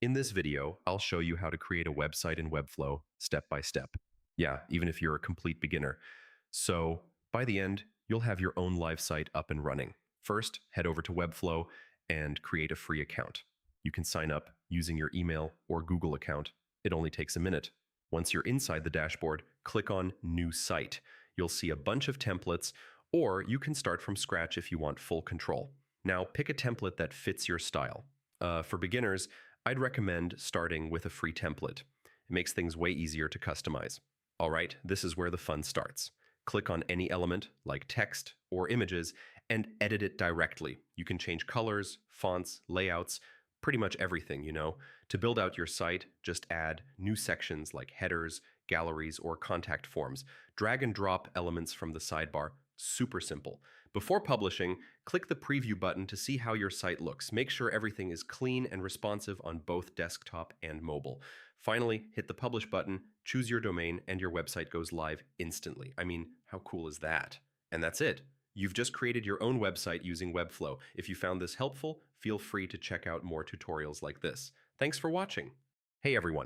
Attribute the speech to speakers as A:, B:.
A: In this video, I'll show you how to create a website in Webflow step by step. Yeah, even if you're a complete beginner. So by the end, you'll have your own live site up and running. First, head over to Webflow and create a free account. You can sign up using your email or Google account. It only takes a minute. Once you're inside the dashboard, click on New Site. You'll see a bunch of templates, or you can start from scratch if you want full control. Now, pick a template that fits your style. For beginners, I'd recommend starting with a free template. It makes things way easier to customize. All right, this is where the fun starts. Click on any element, like text or images, and edit it directly. You can change colors, fonts, layouts, pretty much everything, To build out your site, just add new sections like headers, galleries, or contact forms. Drag and drop elements from the sidebar. Super simple. Before publishing, click the preview button to see how your site looks. Make sure everything is clean and responsive on both desktop and mobile. Finally, hit the publish button, choose your domain, and your website goes live instantly. I mean, how cool is that? And that's it. You've just created your own website using Webflow. If you found this helpful, feel free to check out more tutorials like this. Thanks for watching. Hey everyone.